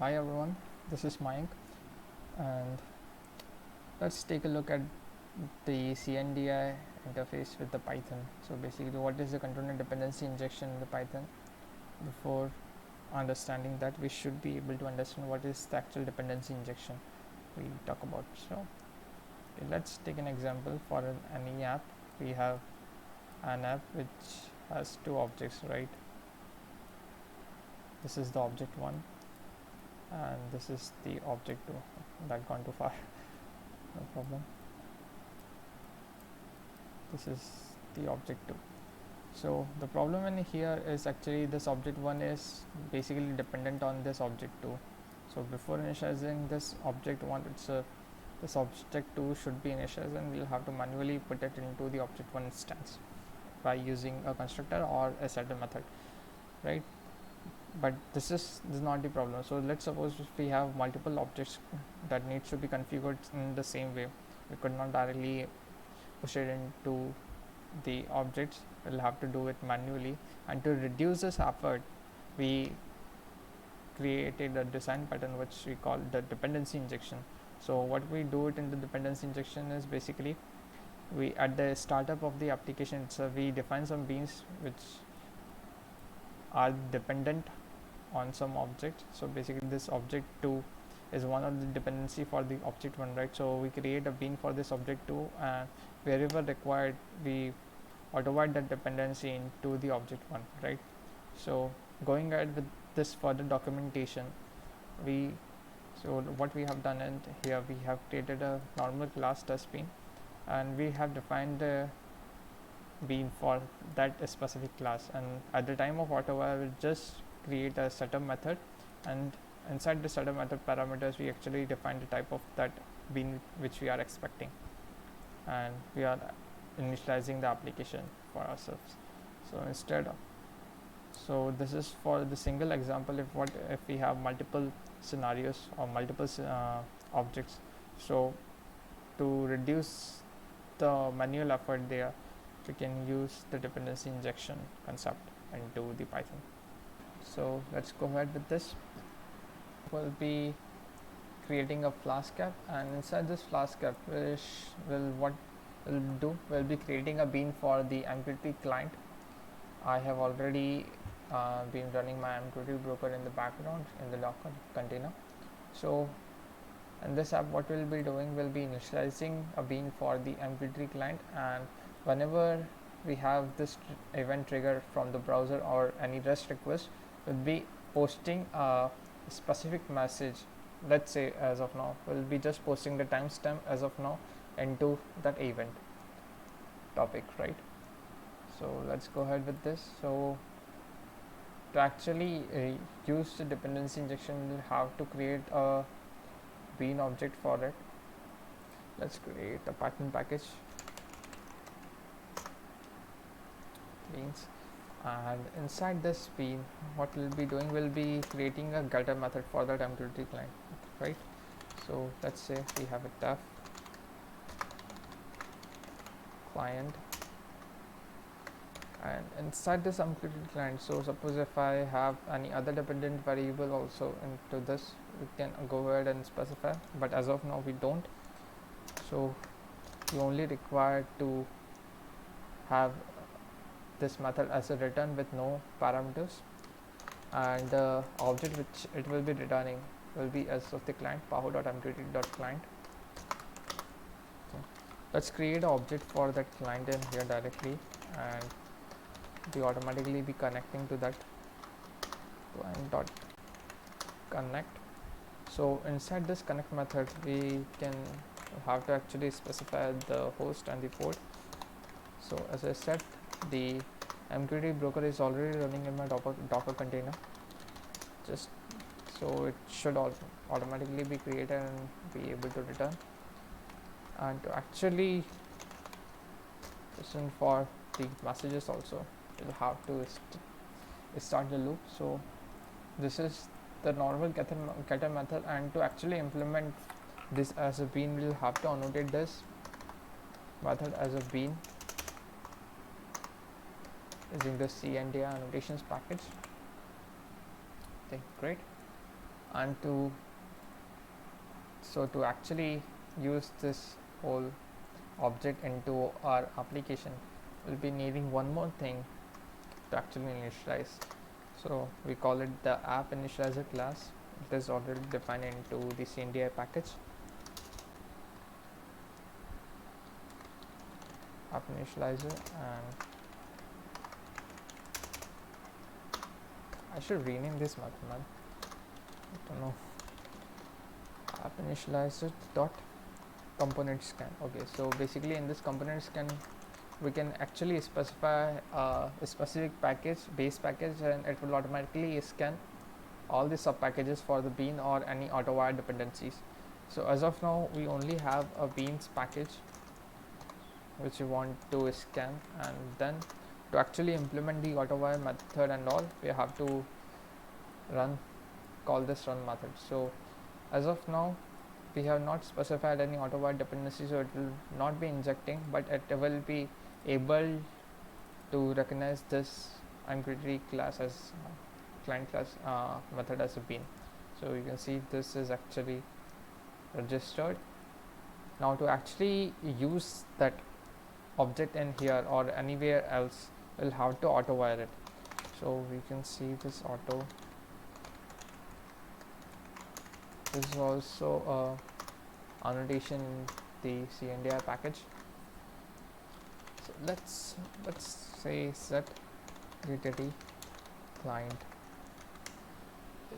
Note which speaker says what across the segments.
Speaker 1: Hi everyone, this is Mike, and let's take a look at the CNDI interface with the Python. So basically, what is the ControlNet dependency injection in the Python? Before understanding that, we should be able to understand what is the actual dependency injection we talk about. So okay, let's take an example for any app. We have an app which has two objects, right? This is the object 1 and this is the object 2. That gone too far. No problem. This is the object 2. So the problem in here is actually this object 1 is basically dependent on this object 2. So before initializing this object 1 itself, this object 2 should be initialized, and we'll have to manually put it into the object 1 instance by using a constructor or a setter method, right? But this is not the problem. So let's suppose if we have multiple objects that needs to be configured in the same way, we could not directly push it into the objects. We'll have to do it manually, and to reduce this effort, we created a design pattern which we call the dependency injection. So what we do it in the dependency injection is basically we at the startup of the application itself, we define some beans which are dependent on some object. So basically this object 2 is one of the dependency for the object 1, right? So we create a bean for this object 2, and wherever required we auto-write that dependency into the object 1, right? So going ahead with this further documentation, what we have done, and here we have created a normal class test bean, and we have defined the bean for that specific class, and at the time of auto I will just create a setup method, and inside the setup method parameters we actually define the type of that bean which we are expecting, and we are initializing the application for ourselves. So this is for the single example. If we have multiple scenarios or multiple objects, so to reduce the manual effort there, we can use the dependency injection concept into the Python. So let's go ahead with this. We'll be creating a Flask app, and inside this Flask app, we'll be creating a bean for the MQTT client. I have already been running my MQTT broker in the background in the Docker container. So in this app, what we'll be doing, we'll be initializing a bean for the MQTT client, and whenever we have this event trigger from the browser or any REST request, we'll be posting a specific message. Let's say as of now, we'll be just posting the timestamp as of now into that event topic, right? So let's go ahead with this. So to actually use the dependency injection, we'll have to create a bean object for it. Let's create a Python package beans, and inside this bean, what we'll be doing, we'll be creating a getter method for that MQTT client, right? So let's say we have a def client, and inside this MQTT client, so suppose if I have any other dependent variable also into this, we can go ahead and specify, but as of now we don't. So we only require to have this method as a return with no parameters, and the object which it will be returning will be as of the client power.mqtt.client. So let's create an object for that client in here directly, and we automatically be connecting to that client.connect. So inside this connect method, we can have to actually specify the host and the port. So as I said, the MQTT broker is already running in my Docker container, just so it should automatically be created and be able to return. And to actually listen for the messages also, you'll have to start the loop. So this is the normal getter method, and to actually implement this as a bean, we'll have to annotate this method as a bean using the CNDI annotations package. Okay, great. And to actually use this whole object into our application, we'll be needing one more thing to actually initialize. So we call it the app initializer class. It is already defined into the CNDI package. App initializer, and I should rename this method, man. I don't know. App initializer dot component scan. Okay, so basically in this component scan we can actually specify a specific package, base package, and it will automatically scan all the sub packages for the bean or any auto-wire dependencies. So as of now we only have a beans package which we want to scan, and then to actually implement the auto-wire method and all, we have to call this run method. So as of now we have not specified any auto-wire dependency, so it will not be injecting, but it will be able to recognize this MQTT class as client class method as a bean. So you can see this is actually registered. Now to actually use that object in here or anywhere else, we'll have to auto wire it. So we can see this auto. This is also a annotation in the CNDI package. So let's say set utility client.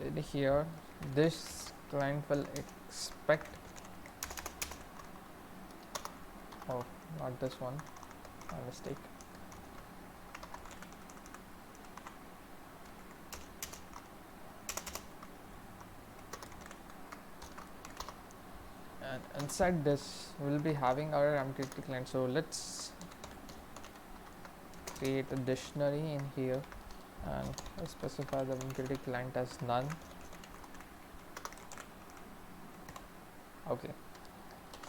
Speaker 1: In here, this client will expect, oh, not this one, my mistake. And inside this we'll be having our MQTT client. So let's create a dictionary in here and specify the MQTT client as none. Okay,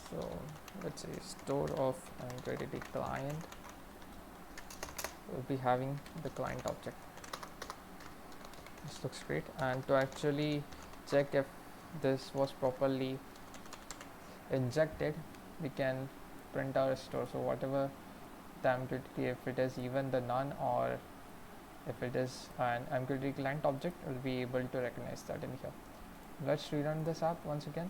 Speaker 1: so let's say store of MQTT client. We'll be having the client object. This looks great. And to actually check if this was properly injected, we can print our store. So whatever the MQTT, if it is even the none or if it is an MQTT client object, we'll be able to recognize that in here. Let's rerun this app once again.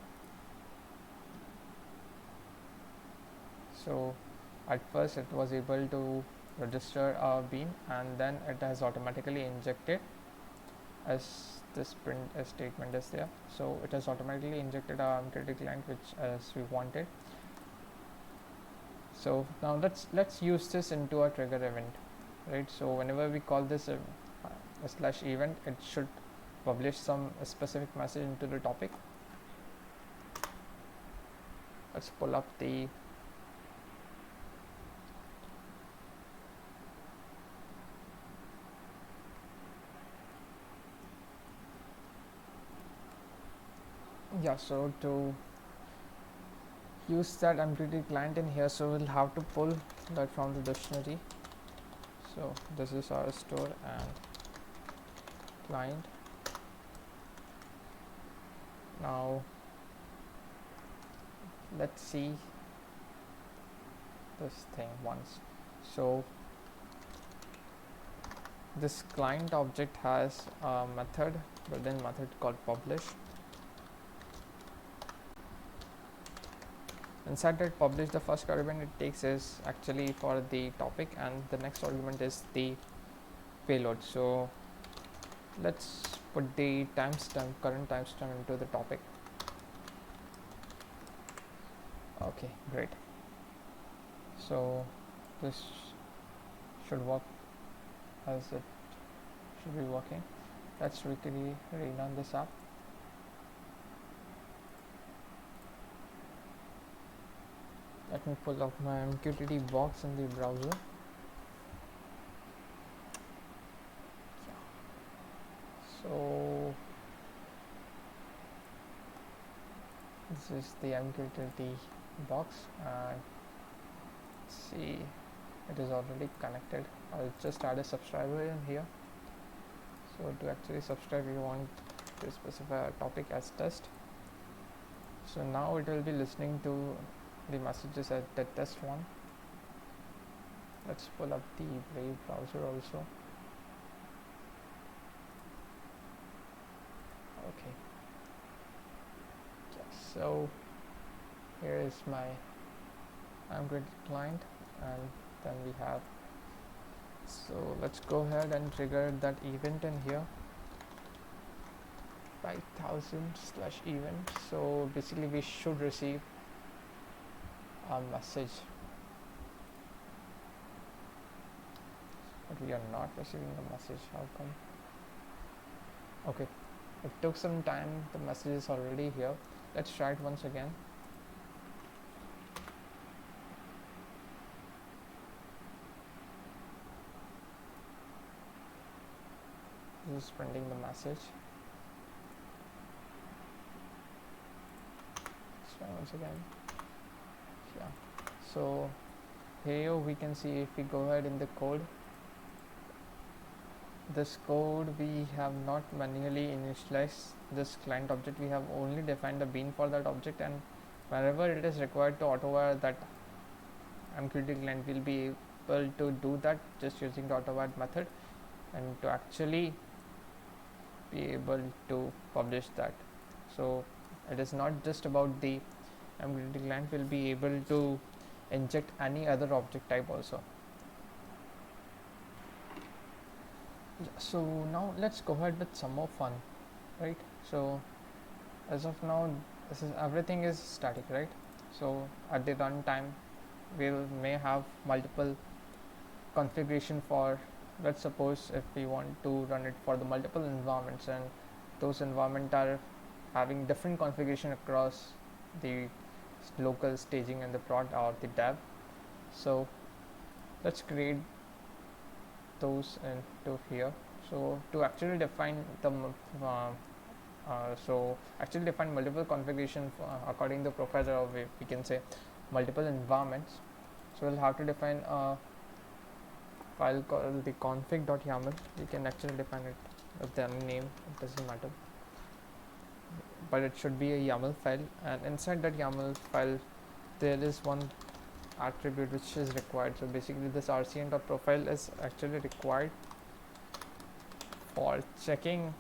Speaker 1: So at first it was able to register a bean, and then it has automatically injected as this print statement is there. So it has automatically injected our MQTT client, which as we wanted. So now let's use this into a trigger event, right? So whenever we call this a slash event, it should publish some specific message into the topic. Let's pull up the so to use that MQTT client in here, so we'll have to pull that from the dictionary. So this is our store and client. Now let's see this thing once. So this client object has a method, built-in method called publish. Inside that publish, the first argument it takes is actually for the topic, and the next argument is the payload. So let's put the timestamp, current timestamp into the topic. Okay, great. So this should work as it should be working. Let's quickly rerun this app. Let me pull up my MQTT box in the browser. So this is the MQTT box, and see, it is already connected. I'll just add a subscriber in here. So to actually subscribe, you want to specify a topic as test. So now it will be listening to the messages at the test one. Let's pull up the Brave browser also. Okay. Yes, so here is my Android client, and then we have, so let's go ahead and trigger that event in here, 5000/event. So basically we should receive a message, but we are not receiving the message. How come? Okay, it took some time. The message is already here. Let's try it once again. This is printing the message. Let's try once again. Yeah, so here we can see, if we go ahead in the code, this code we have not manually initialized this client object. We have only defined the bean for that object, and whenever it is required to auto-wire that MQTT client, will be able to do that just using the auto-wire method, and to actually be able to publish that. So it is not just about the MQTT client, will be able to inject any other object type also. So now let's go ahead with some more fun, right? So as of now, this is, everything is static, right? So at the runtime, we may have multiple configuration for, let's suppose if we want to run it for the multiple environments, and those environments are having different configuration across the local, staging, and the prod or the dev. So let's create those into here. So to actually define the define multiple configuration according to the profile, or we can say multiple environments. So we'll have to define a file called the config.yaml. You can actually define it with the name, it doesn't matter, but it should be a YAML file, and inside that YAML file there is one attribute which is required. So basically this rcn.profile is actually required for checking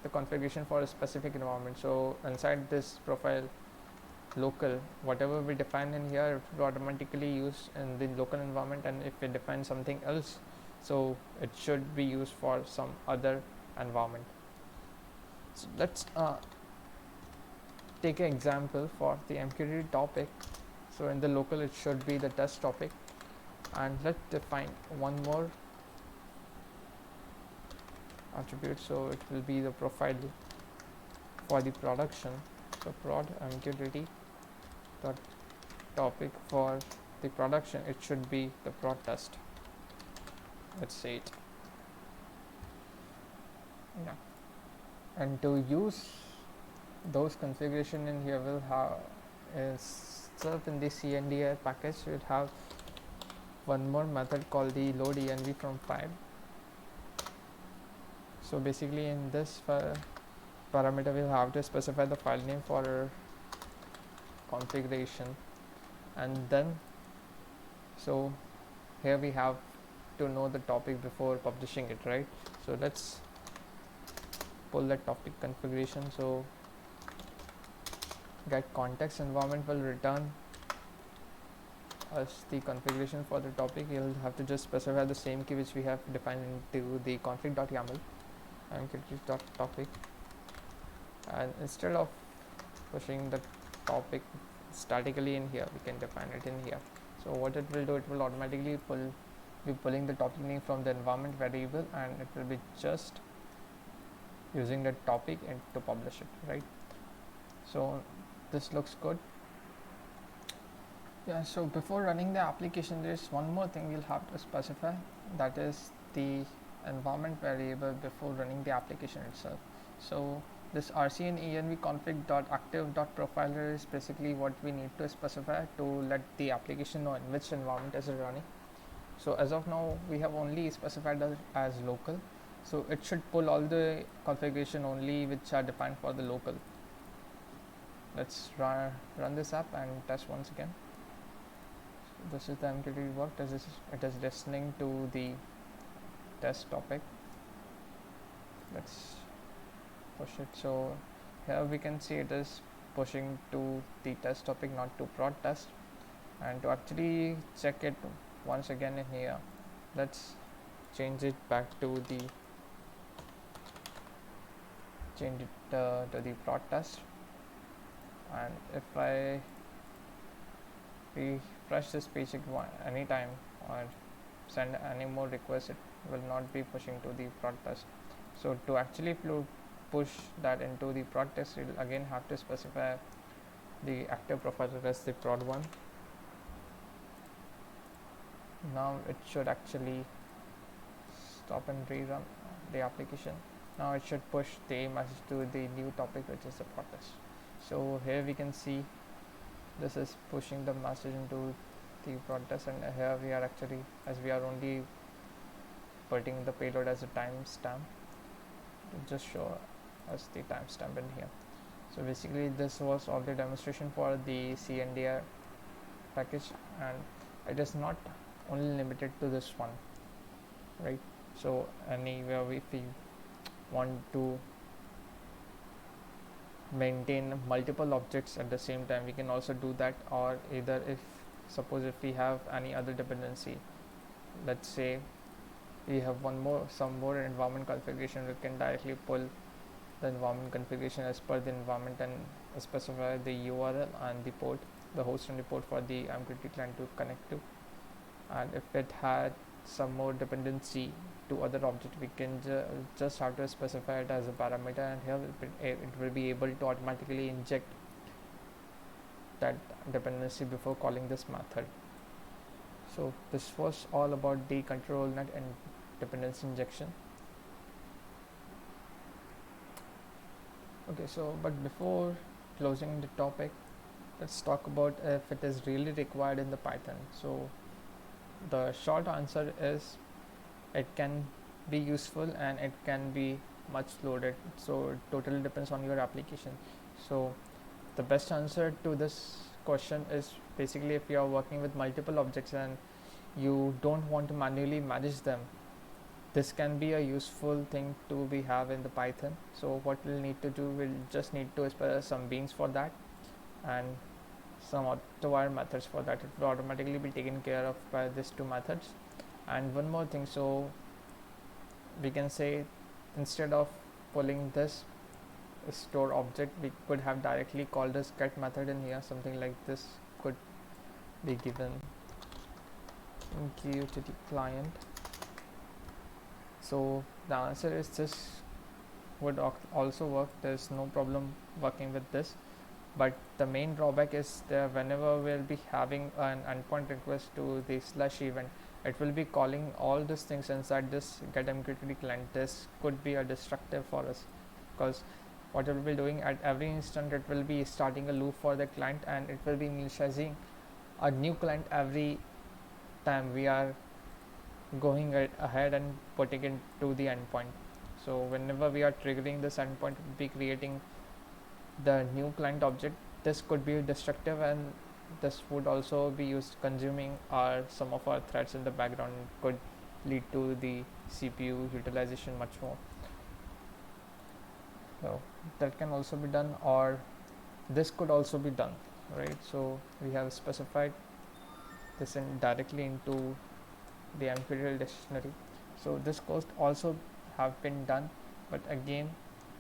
Speaker 1: the configuration for a specific environment. So inside this profile local, whatever we define in here, it will automatically use in the local environment, and if we define something else, so it should be used for some other environment. So let's take an example for the MQTT topic. So in the local it should be the test topic, and let's define one more attribute. So it will be the profile for the production. So prod MQTT dot topic for the production, it should be the prod test. Let's say it. Yeah. And to use those configuration in here, we'll have itself in the cndir package, we'll have one more method called the load env from file. So basically in this parameter we'll have to specify the file name for configuration, and then so here we have to know the topic before publishing it, right? So let's pull that topic configuration. So get context environment will return us the configuration for the topic. You'll have to just specify the same key which we have defined into the config.yaml MQTT.topic, and instead of pushing the topic statically in here, we can define it in here. So what it will do, it will automatically be pulling the topic name from the environment variable, and it will be just using the topic and to publish it, right? So this looks good. Yeah, so before running the application, there is one more thing we'll have to specify, that is the environment variable before running the application itself. So this rcn env-config.active.profiler is basically what we need to specify to let the application know in which environment is it running. So as of now we have only specified as local. So it should pull all the configuration only which are defined for the local. Let's run this app and test once again. So this is the MQTT work. It is listening to the test topic. Let's push it. So here we can see it is pushing to the test topic, not to prod test. And to actually check it once again in here, let's change it back to the prod test. And if I refresh this page anytime or send any more requests, it will not be pushing to the prod test. So to actually push that into the prod test, you'll again have to specify the active profile as the prod one. Now it should actually stop and rerun the application. Now it should push the message to the new topic, which is the prod test. So here we can see this is pushing the message into the prod test, and here we are actually, as we are only putting the payload as a timestamp, just show us the timestamp in here. So basically this was all the demonstration for the CNDI package, and it is not only limited to this one, right? So anywhere if we want to maintain multiple objects at the same time, we can also do that. Or either if suppose if we have any other dependency, let's say we have some more environment configuration, we can directly pull the environment configuration as per the environment and specify the URL and the port, the host and the port for the MQTT client to connect to. And if it had some more dependency to other object, we can just have to specify it as a parameter, and here it will be able to automatically inject that dependency before calling this method. So this was all about the ControlNet and dependency injection. Okay, so but before closing the topic, let's talk about if it is really required in the Python. So the short answer is it can be useful and it can be much loaded, so it totally depends on your application. So the best answer to this question is basically if you are working with multiple objects and you don't want to manually manage them, this can be a useful thing to be have in the Python. So what we'll need to do, we'll just need to specify some beans for that and some auto-wire methods for that. It will automatically be taken care of by these two methods. And one more thing, so we can say instead of pulling this store object, we could have directly called this get method in here. Something like this could be given give to the client. So the answer is this would also work. There's no problem working with this, but the main drawback is that whenever we'll be having an endpoint request to the / event, it will be calling all these things inside this get MQTT client. This could be a destructive for us, because what it will be doing at every instant, it will be starting a loop for the client, and it will be initializing a new client every time we are going ahead and putting it to the endpoint. So whenever we are triggering this endpoint, it will be creating the new client object. This could be destructive, and this would also be used consuming some of our threads in the background. It could lead to the CPU utilization much more. So that can also be done, or this could also be done, right? So we have specified this directly into the MQTT dictionary. So this could also have been done, but again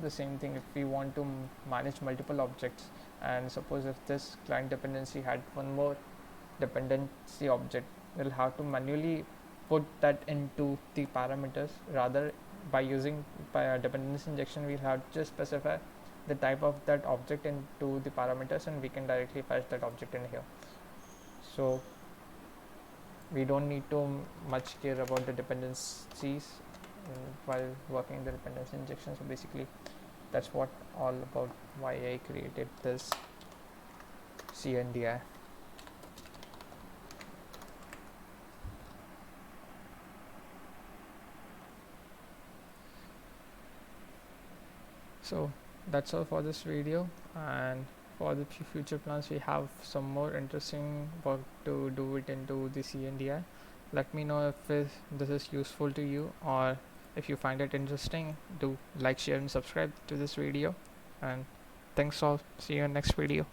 Speaker 1: the same thing, if we want to manage multiple objects, and suppose if this client dependency had one more dependency object, we'll have to manually put that into the parameters. Rather, by using a dependency injection, we'll have to just specify the type of that object into the parameters, and we can directly fetch that object in here. So we don't need to much care about the dependencies while working the dependency injection. So basically that's what all about why I created this CNDI. So that's all for this video, and for the future plans we have some more interesting work to do it into the CNDI. Let me know if this is useful to you, or if you find it interesting, do like, share and subscribe to this video. And thanks all, see you in next video.